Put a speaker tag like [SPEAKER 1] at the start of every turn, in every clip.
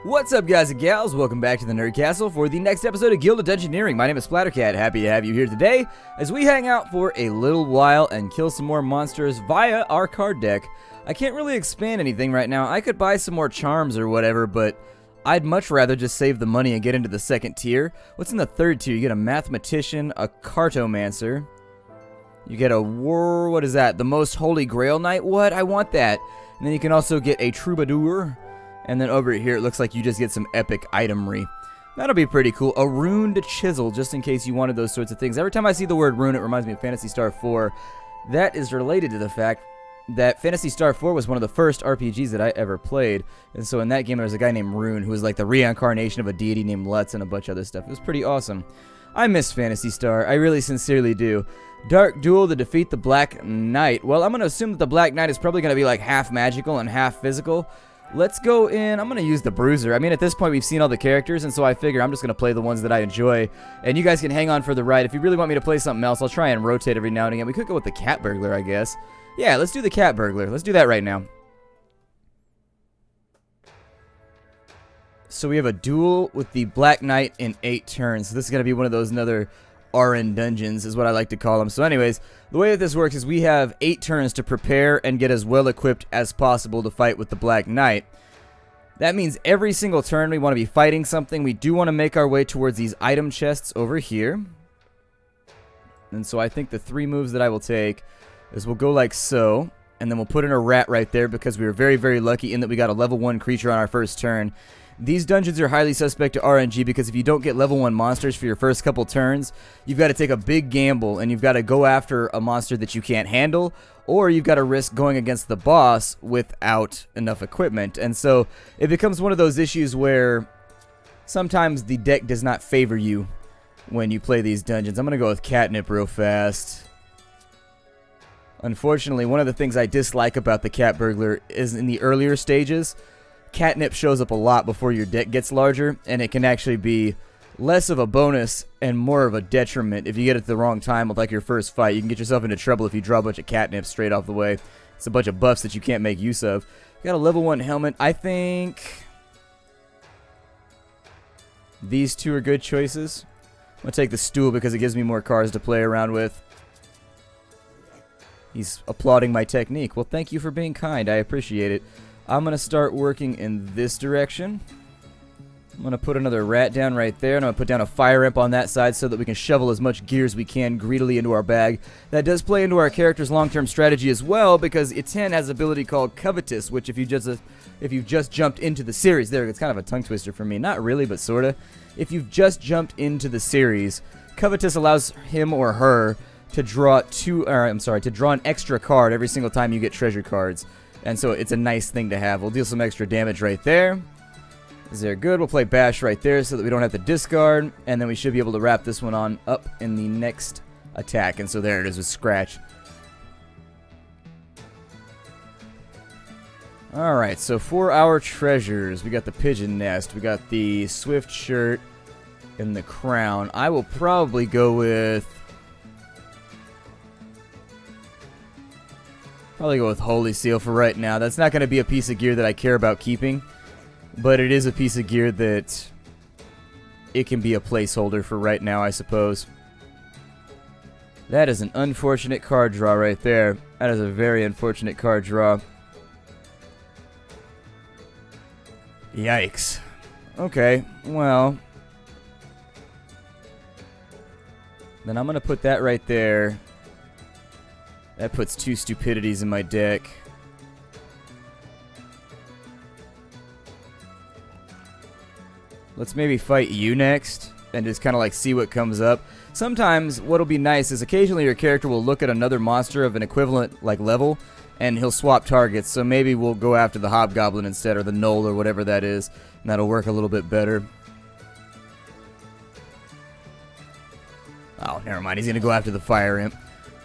[SPEAKER 1] What's up, guys and gals? Welcome back to the Nerd Castle for the next episode of Guild of Dungeoneering. My name is Splattercat. Happy to have you here today as we hang out for a little while and kill some more monsters via our card deck. I can't really expand anything right now. I could buy some more charms or whatever, but I'd much rather just save the money and get into the second tier. What's in the third tier? You get a mathematician, a cartomancer. You get a what is that? The most holy grail knight? What? I want that. And then you can also get a troubadour. And then over here, it looks like you just get some epic itemry. That'll be pretty cool. A runed chisel, just in case you wanted those sorts of things. Every time I see the word rune, it reminds me of Phantasy Star 4. That is related to the fact that Phantasy Star 4 was one of the first RPGs that I ever played. And so in that game, there was a guy named Rune, who was like the reincarnation of a deity named Lutz and a bunch of other stuff. It was pretty awesome. I miss Phantasy Star. I really sincerely do. Dark Duel to defeat the Black Knight. Well, I'm going to assume that the Black Knight is probably going to be like half magical and half physical. Let's go in. I'm going to use the bruiser. I mean, at this point, we've seen all the characters, and so I figure I'm just going to play the ones that I enjoy. And you guys can hang on for the ride. If you really want me to play something else, I'll try and rotate every now and again. We could go with the cat burglar, I guess. Yeah, let's do the cat burglar. Let's do that right now. So we have a duel with the Black Knight in 8 turns. So this is going to be one of those another RN dungeons is what I like to call them. So anyways, the way that this works is we have 8 turns to prepare and get as well equipped as possible to fight with the Black Knight. That means every single turn we want to be fighting something. We do want to make our way towards these item chests over here. And so I think the 3 moves that I will take is we'll go like so, and then we'll put in a rat right there because we were very, very lucky in that we got a level 1 creature on our first turn. These dungeons are highly suspect to RNG because if you don't get level 1 monsters for your first couple turns, you've got to take a big gamble and you've got to go after a monster that you can't handle, or you've got to risk going against the boss without enough equipment. And so it becomes one of those issues where sometimes the deck does not favor you when you play these dungeons. I'm going to go with catnip real fast. Unfortunately, one of the things I dislike about the cat burglar is in the earlier stages, catnip shows up a lot before your deck gets larger, and it can actually be less of a bonus and more of a detriment if you get it at the wrong time with like your first fight. You can get yourself into trouble if you draw a bunch of catnip straight off the way. It's a bunch of buffs that you can't make use of. Got a level 1 helmet. I think these 2 are good choices. I'm going to take the stool because it gives me more cards to play around with. He's applauding my technique. Well, thank you for being kind. I appreciate it. I'm going to start working in this direction. I'm going to put another rat down right there, and I'm going to put down a fire imp on that side so that we can shovel as much gear as we can greedily into our bag. That does play into our character's long-term strategy as well, because Iten has an ability called Covetous, which if you've just jumped into the series, there, it's kind of a tongue twister for me. Not really, but sort of. If you've just jumped into the series, Covetous allows him or her to draw to draw an extra card every single time you get treasure cards. And so it's a nice thing to have. We'll deal some extra damage right there. Is there good? We'll play bash right there so that we don't have to discard. And then we should be able to wrap this one on up in the next attack. And so there it is with scratch. Alright, so for our treasures, we got the pigeon nest. We got the swift shirt and the crown. I will probably go with Holy Seal for right now. That's not going to be a piece of gear that I care about keeping, but it is a piece of gear that it can be a placeholder for right now, I suppose. That is an unfortunate card draw right there. That is a very unfortunate card draw. Yikes. Okay, well, then I'm going to put that right there. That puts 2 stupidities in my deck. Let's maybe fight you next and just kind of like see what comes up. Sometimes what'll be nice is occasionally your character will look at another monster of an equivalent like level and he'll swap targets. So maybe we'll go after the hobgoblin instead, or the gnoll, or whatever that is, and that'll work a little bit better. Oh, never mind. He's going to go after the fire imp.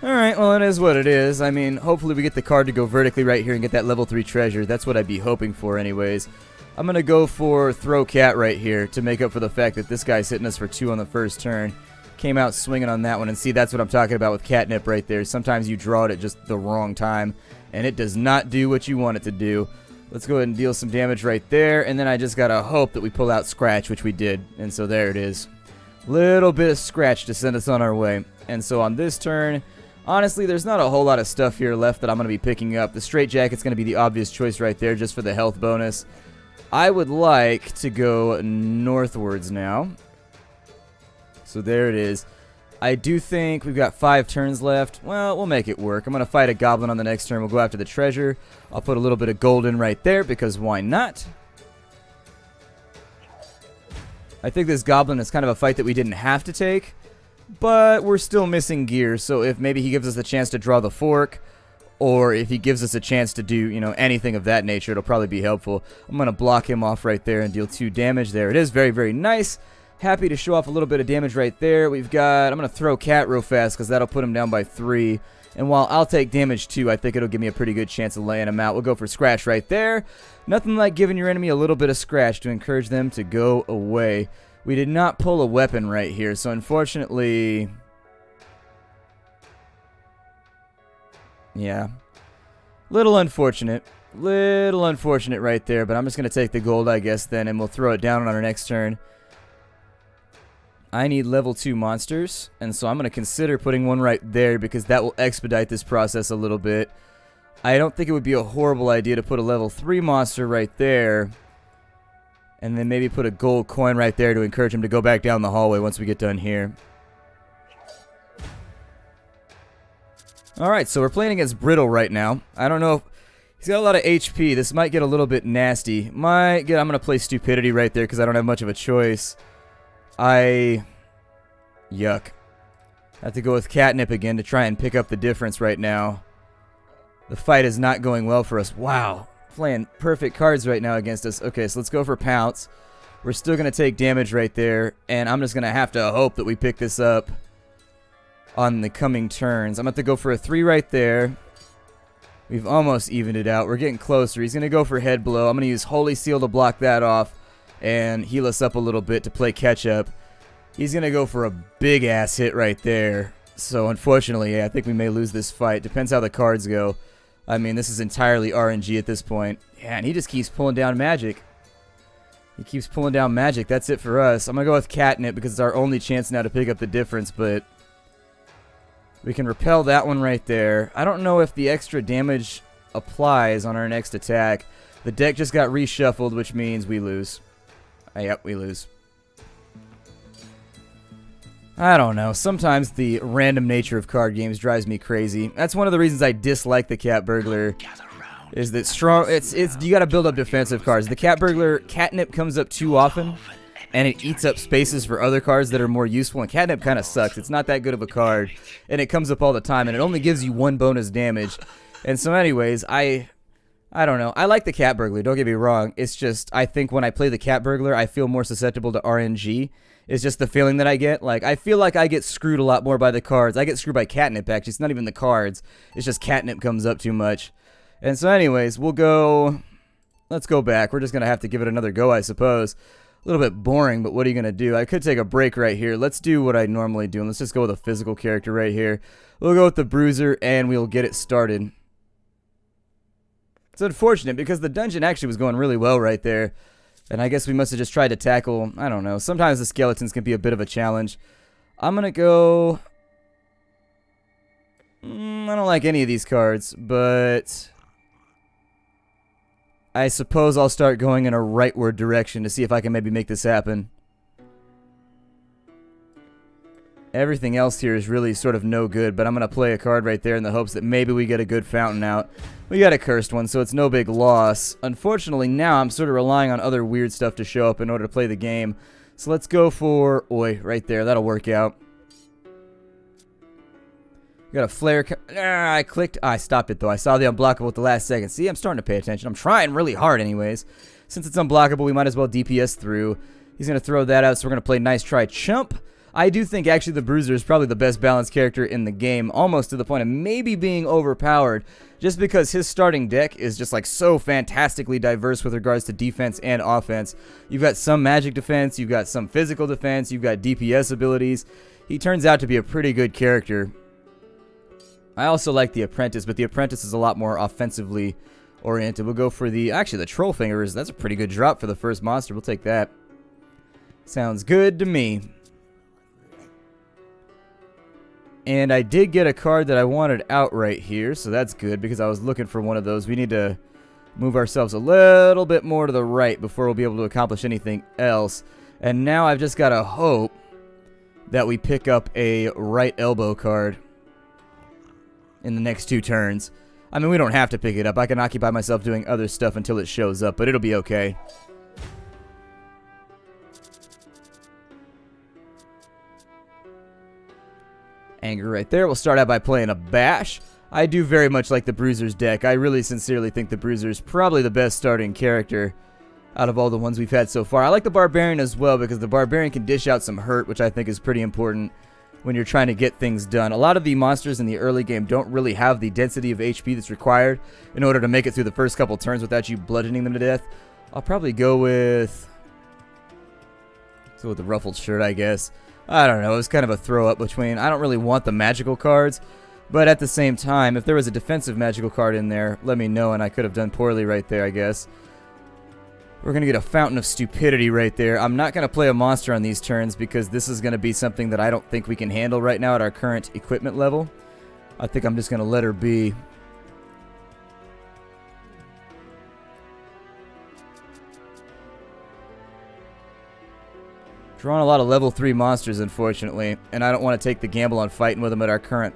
[SPEAKER 1] Alright, well, it is what it is. I mean, hopefully we get the card to go vertically right here and get that level 3 treasure. That's what I'd be hoping for anyways. I'm going to go for throw cat right here to make up for the fact that this guy's hitting us for 2 on the first turn. Came out swinging on that one, and see, that's what I'm talking about with catnip right there. Sometimes you draw it at just the wrong time, and it does not do what you want it to do. Let's go ahead and deal some damage right there, and then I just gotta hope that we pull out Scratch, which we did, and so there it is. Little bit of Scratch to send us on our way. And so on this turn, honestly, there's not a whole lot of stuff here left that I'm going to be picking up. The Straitjacket's going to be the obvious choice right there, just for the health bonus. I would like to go northwards now. So there it is. I do think we've got 5 turns left. Well, we'll make it work. I'm going to fight a goblin on the next turn. We'll go after the treasure. I'll put a little bit of gold in right there, because why not? I think this goblin is kind of a fight that we didn't have to take, but we're still missing gear, so if maybe he gives us a chance to draw the fork, or if he gives us a chance to do, you know, anything of that nature, it'll probably be helpful. I'm going to block him off right there and deal 2 damage. There it is. Very, very nice. Happy to show off a little bit of damage right there. We've got, I'm going to throw Cat real fast because that'll put him down by 3. And while I'll take damage too, I think it'll give me a pretty good chance of laying him out. We'll go for Scratch right there. Nothing like giving your enemy a little bit of Scratch to encourage them to go away. We did not pull a weapon right here, so unfortunately... yeah. Little unfortunate right there, but I'm just going to take the gold, I guess, then, and we'll throw it down on our next turn. I need level 2 monsters, and so I'm going to consider putting one right there because that will expedite this process a little bit. I don't think it would be a horrible idea to put a level 3 monster right there, and then maybe put a gold coin right there to encourage him to go back down the hallway once we get done here. Alright, so we're playing against Brittle right now. I don't know if... he's got a lot of HP. This might get a little bit nasty. I'm going to play Stupidity right there because I don't have much of a choice. Yuck. I have to go with Catnip again to try and pick up the difference right now. The fight is not going well for us. Wow. Playing perfect cards right now against us. Okay, so let's go for Pounce. We're still going to take damage right there, and I'm just going to have to hope that we pick this up on the coming turns. I'm going to have to go for a 3 right there. We've almost evened it out. We're getting closer. He's going to go for Head Blow. I'm going to use Holy Seal to block that off and heal us up a little bit to play catch up. He's going to go for a big ass hit right there. So unfortunately, yeah, I think we may lose this fight. Depends how the cards go. I mean, this is entirely RNG at this point. Yeah, and he just keeps pulling down magic. He keeps pulling down magic. That's it for us. I'm going to go with Catnip because it's our only chance now to pick up the difference, but we can repel that one right there. I don't know if the extra damage applies on our next attack. The deck just got reshuffled, which means we lose. Yep, we lose. I don't know. Sometimes the random nature of card games drives me crazy. That's one of the reasons I dislike the Cat Burglar. Is that strong? You got to build up defensive cards. The Cat Burglar, Catnip comes up too often, and it eats up spaces for other cards that are more useful. And Catnip kind of sucks. It's not that good of a card, and it comes up all the time, and it only gives you 1 bonus damage. And so, anyways, I don't know. I like the Cat Burglar. Don't get me wrong. It's just I think when I play the Cat Burglar, I feel more susceptible to RNG. It's just the feeling that I get. Like, I feel like I get screwed a lot more by the cards. I get screwed by Catnip, actually. It's not even the cards. It's just Catnip comes up too much. And so anyways, we'll go... Let's go back. We're just going to have to give it another go, I suppose. A little bit boring, but what are you going to do? I could take a break right here. Let's do what I normally do, and let's just go with a physical character right here. We'll go with the Bruiser, and we'll get it started. It's unfortunate, because the dungeon actually was going really well right there. And I guess we must have just tried to tackle, I don't know. Sometimes the skeletons can be a bit of a challenge. I'm going to go... I don't like any of these cards, but... I suppose I'll start going in a rightward direction to see if I can maybe make this happen. Everything else here is really sort of no good, but I'm going to play a card right there in the hopes that maybe we get a good fountain out. We got a cursed one, so it's no big loss. Unfortunately, now I'm sort of relying on other weird stuff to show up in order to play the game. So let's go for Oi right there. That'll work out. Got a flare. I clicked. I stopped it, though. I saw the unblockable at the last second. See, I'm starting to pay attention. I'm trying really hard anyways. Since it's unblockable, we might as well DPS through. He's going to throw that out, so we're going to play Nice Try Chump. I do think, actually, the Bruiser is probably the best balanced character in the game, almost to the point of maybe being overpowered, just because his starting deck is just, like, so fantastically diverse with regards to defense and offense. You've got some magic defense, you've got some physical defense, you've got DPS abilities. He turns out to be a pretty good character. I also like the Apprentice, but the Apprentice is a lot more offensively oriented. We'll go for actually the troll fingers. That's a pretty good drop for the first monster. We'll take that. Sounds good to me. And I did get a card that I wanted out right here, so that's good because I was looking for one of those. We need to move ourselves a little bit more to the right before we'll be able to accomplish anything else. And now I've just got to hope that we pick up a right elbow card in the next 2 turns. I mean, we don't have to pick it up. I can occupy myself doing other stuff until it shows up, but it'll be okay. Anger right there. We'll start out by playing a bash. I do very much like the Bruiser's deck. I really sincerely think the Bruiser is probably the best starting character out of all the ones we've had so far. I like the Barbarian as well because the Barbarian can dish out some hurt, which I think is pretty important when you're trying to get things done. A lot of the monsters in the early game don't really have the density of HP that's required in order to make it through the first couple turns without you bludgeoning them to death. I'll probably go with the ruffled shirt, I guess. I don't know. It was kind of a throw up between. I don't really want the magical cards, but at the same time, if there was a defensive magical card in there, let me know, and I could have done poorly right there, I guess. We're going to get a Fountain of Stupidity right there. I'm not going to play a monster on these turns because this is going to be something that I don't think we can handle right now at our current equipment level. I think I'm just going to let her be. Drawing a lot of level 3 monsters, unfortunately, and I don't want to take the gamble on fighting with them at our current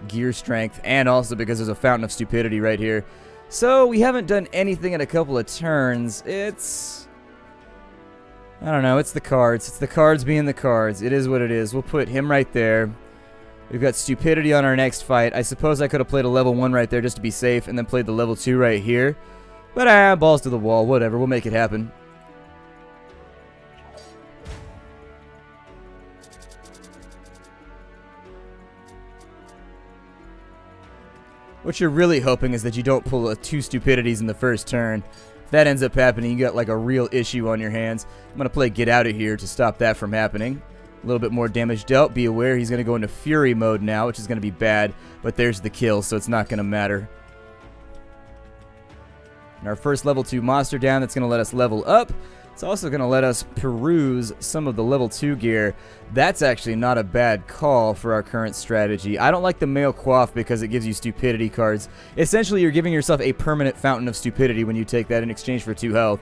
[SPEAKER 1] gear strength, and also because there's a Fountain of Stupidity right here. So, we haven't done anything in a couple of turns. It's... I don't know, it's the cards. It's the cards being the cards. It is what it is. We'll put him right there. We've got Stupidity on our next fight. I suppose I could have played a level 1 right there just to be safe, and then played the level 2 right here. But, balls to the wall. Whatever, we'll make it happen. What you're really hoping is that you don't pull 2 stupidities in the first turn. If that ends up happening, you got like a real issue on your hands. I'm going to play Get Out of Here to stop that from happening. A little bit more damage dealt. Be aware he's going to go into Fury mode now, which is going to be bad. But there's the kill, so it's not going to matter. And our first level 2 monster down, that's going to let us level up. It's also going to let us peruse some of the level 2 gear. That's actually not a bad call for our current strategy. I don't like the Male Coif because it gives you stupidity cards. Essentially, you're giving yourself a permanent Fountain of Stupidity when you take that in exchange for 2 health.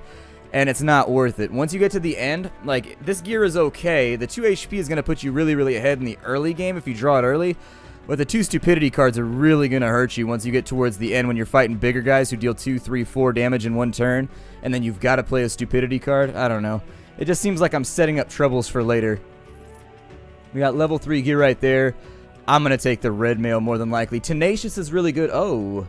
[SPEAKER 1] And it's not worth it. Once you get to the end, like, this gear is okay. The 2 HP is going to put you really, really ahead in the early game if you draw it early. But the 2 stupidity cards are really going to hurt you once you get towards the end when you're fighting bigger guys who deal 2, 3, 4 damage in 1 turn. And then you've got to play a stupidity card. I don't know. It just seems like I'm setting up troubles for later. We got level 3 gear right there. I'm going to take the red mail more than likely. Tenacious is really good. Oh.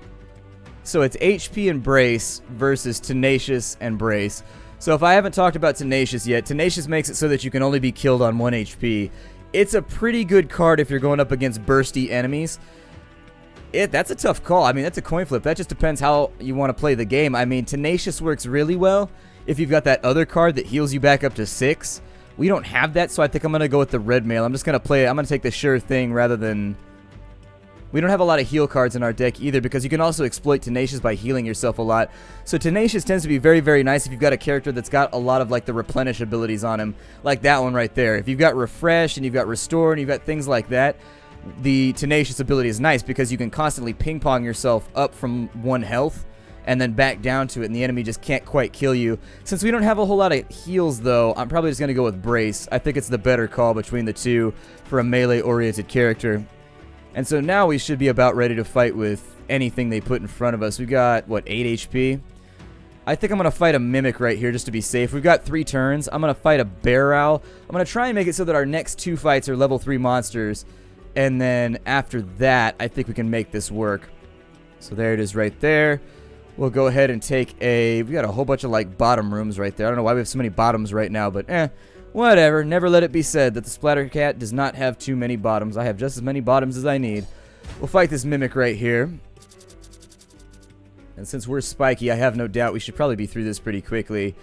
[SPEAKER 1] So it's HP and Brace versus Tenacious and Brace. So if I haven't talked about Tenacious yet, Tenacious makes it so that you can only be killed on 1 HP. It's a pretty good card if you're going up against bursty enemies. That's a tough call. I mean, that's a coin flip. That just depends how you want to play the game. I mean, Tenacious works really well if you've got that other card that heals you back up to 6. We don't have that, so I think I'm going to go with the red mail. I'm just going to play it. I'm going to take the sure thing rather than... We don't have a lot of heal cards in our deck either because you can also exploit Tenacious by healing yourself a lot. So Tenacious tends to be very, very nice if you've got a character that's got a lot of like the replenish abilities on him. Like that one right there. If you've got Refresh and you've got Restore and you've got things like that, the Tenacious ability is nice because you can constantly ping-pong yourself up from 1 health and then back down to it and the enemy just can't quite kill you. Since we don't have a whole lot of heals though, I'm probably just going to go with Brace. I think it's the better call between the two for a melee-oriented character. And so now we should be about ready to fight with anything they put in front of us. We've got, what, 8 HP? I think I'm going to fight a Mimic right here just to be safe. We've got 3 turns. I'm going to fight a Bear Owl. I'm going to try and make it so that our next 2 fights are level 3 monsters. And then after that, I think we can make this work. So there it is right there. We'll go ahead and take a... We got a whole bunch of, like, bottom rooms right there. I don't know why we have so many bottoms right now, but whatever. Never let it be said that the Splattercat does not have too many bottoms. I have just as many bottoms as I need. We'll fight this Mimic right here. And since we're spiky, I have no doubt we should probably be through this pretty quickly.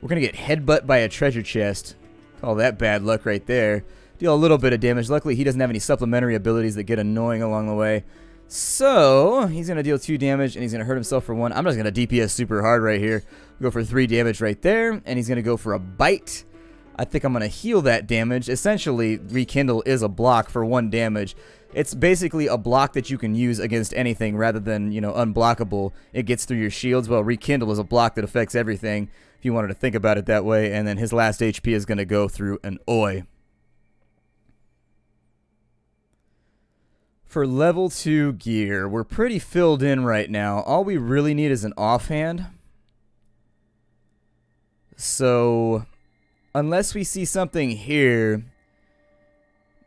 [SPEAKER 1] We're going to get headbutt by a treasure chest. Call that bad luck right there. Deal a little bit of damage. Luckily, he doesn't have any supplementary abilities that get annoying along the way. So, he's going to deal 2 damage, and he's going to hurt himself for 1. I'm just going to DPS super hard right here. Go for 3 damage right there, and he's going to go for a bite. I think I'm going to heal that damage. Essentially, Rekindle is a block for 1 damage. It's basically a block that you can use against anything rather than, you know, unblockable. It gets through your shields. Well, Rekindle is a block that affects everything, if you wanted to think about it that way. And then his last HP is going to go through an Oi. For level 2 gear, we're pretty filled in right now. All we really need is an offhand. So, unless we see something here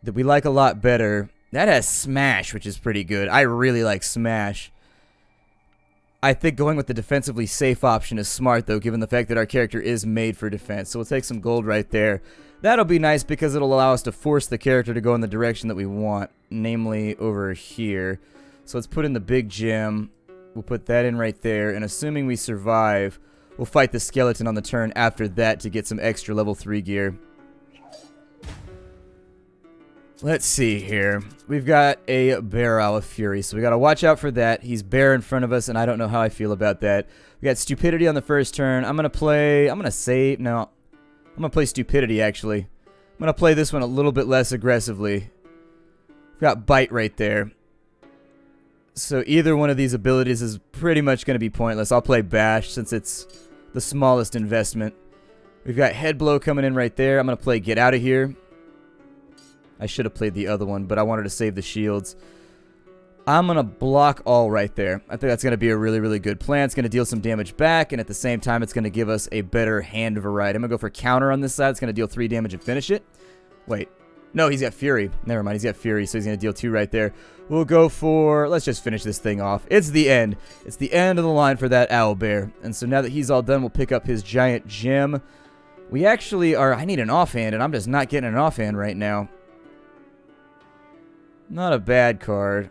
[SPEAKER 1] that we like a lot better. That has Smash, which is pretty good. I really like Smash. I think going with the defensively safe option is smart, though, given the fact that our character is made for defense. So we'll take some gold right there. That'll be nice because it'll allow us to force the character to go in the direction that we want, namely over here. So let's put in the big gem. We'll put that in right there, and assuming we survive, we'll fight the skeleton on the turn after that to get some extra level 3 gear. Let's see here. We've got a Bear Owl of Fury, so we got to watch out for that. He's bear in front of us, and I don't know how I feel about that. We got Stupidity on the first turn. I'm going to play Stupidity, actually. I'm going to play this one a little bit less aggressively. We've got Bite right there. So either one of these abilities is pretty much going to be pointless. I'll play Bash since it's the smallest investment. We've got Head Blow coming in right there. I'm going to play Get Out of Here. I should have played the other one, but I wanted to save the shields. I'm going to block all right there. I think that's going to be a really, really good plan. It's going to deal some damage back, and at the same time, it's going to give us a better hand variety. I'm going to go for counter on this side. It's going to deal 3 damage and finish it. Wait. No, he's got Fury. Never mind, he's got Fury, so he's going to deal 2 right there. We'll go for... Let's just finish this thing off. It's the end. It's the end of the line for that owlbear. And so now that he's all done, we'll pick up his giant gem. We actually are... I need an offhand, and I'm just not getting an offhand right now. Not a bad card.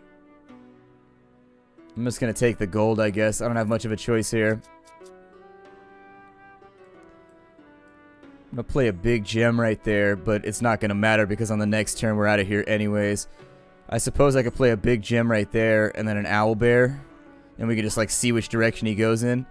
[SPEAKER 1] I'm just going to take the gold, I guess. I don't have much of a choice here. I'm going to play a big gem right there, but it's not going to matter because on the next turn we're out of here anyways. I suppose I could play a big gem right there and then an owlbear. And we could just like see which direction he goes in.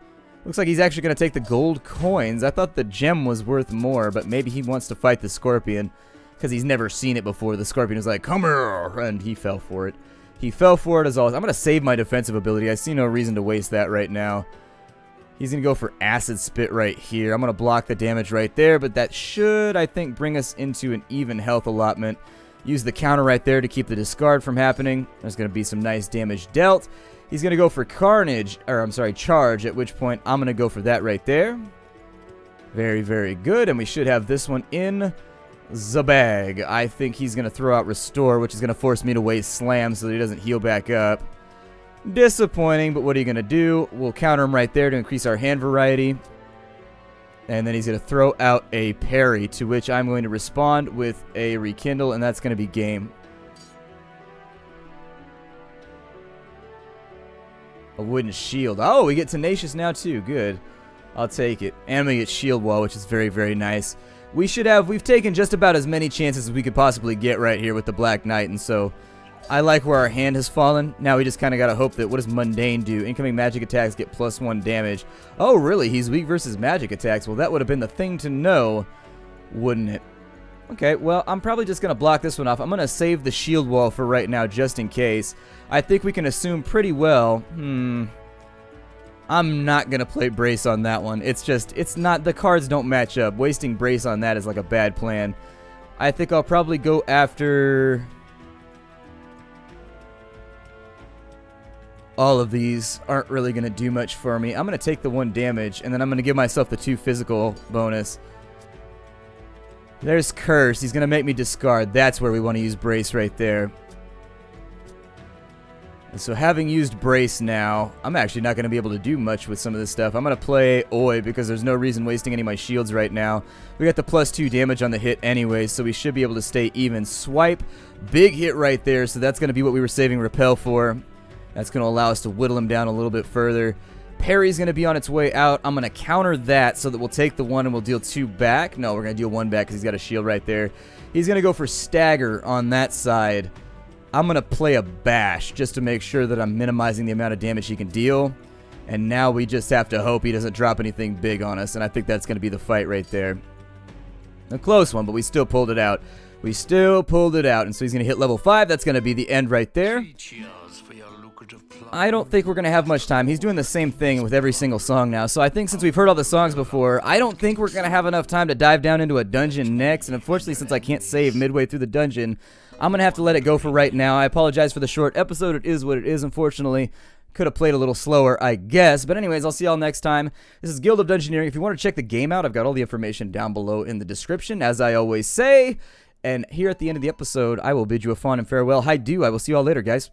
[SPEAKER 1] Looks like he's actually going to take the gold coins. I thought the gem was worth more, but maybe he wants to fight the scorpion. Because he's never seen it before. The scorpion was like, come here! And he fell for it. He fell for it as always. I'm going to save my defensive ability. I see no reason to waste that right now. He's going to go for Acid Spit right here. I'm going to block the damage right there. But that should, I think, bring us into an even health allotment. Use the counter right there to keep the discard from happening. There's going to be some nice damage dealt. He's going to go for Charge. At which point, I'm going to go for that right there. Very, very good. And we should have this one in... the bag. I think he's going to throw out Restore, which is going to force me to waste Slam so that he doesn't heal back up. Disappointing, but what are you going to do? We'll counter him right there to increase our hand variety. And then he's going to throw out a parry, to which I'm going to respond with a Rekindle, and that's going to be game. A wooden shield. Oh, we get Tenacious now too. Good. I'll take it. And we get Shield Wall, which is very, very nice. We've taken just about as many chances as we could possibly get right here with the Black Knight, and so I like where our hand has fallen. Now we just kind of got to hope that, what does Mundane do? Incoming magic attacks get +1 damage. Oh, really? He's weak versus magic attacks. Well, that would have been the thing to know, wouldn't it? Okay, well, I'm probably just going to block this one off. I'm going to save the shield wall for right now, just in case. I think we can assume pretty well. I'm not going to play Brace on that one. It's not, the cards don't match up. Wasting Brace on that is like a bad plan. I think I'll probably go after... all of these aren't really going to do much for me. I'm going to take the 1 damage, and then I'm going to give myself the 2 physical bonus. There's Curse. He's going to make me discard. That's where we want to use Brace right there. And so having used Brace now, I'm actually not going to be able to do much with some of this stuff. I'm going to play Oi because there's no reason wasting any of my shields right now. We got the +2 damage on the hit anyway, so we should be able to stay even. Swipe. Big hit right there, so that's going to be what we were saving Repel for. That's going to allow us to whittle him down a little bit further. Parry's going to be on its way out. I'm going to counter that so that we'll take the 1 and we'll deal 2 back. No, we're going to deal 1 back because he's got a shield right there. He's going to go for Stagger on that side. I'm going to play a bash just to make sure that I'm minimizing the amount of damage he can deal. And now we just have to hope he doesn't drop anything big on us, and I think that's going to be the fight right there. A close one, but we still pulled it out. We still pulled it out, and so he's going to hit level 5. That's going to be the end right there. I don't think we're going to have much time. He's doing the same thing with every single song now, so I think since we've heard all the songs before, I don't think we're going to have enough time to dive down into a dungeon next, and unfortunately, since I can't save midway through the dungeon, I'm going to have to let it go for right now. I apologize for the short episode. It is what it is, unfortunately. Could have played a little slower, I guess. But anyways, I'll see y'all next time. This is Guild of Dungeoneering. If you want to check the game out, I've got all the information down below in the description, as I always say. And here at the end of the episode, I will bid you a fond and farewell. I will see you all later, guys.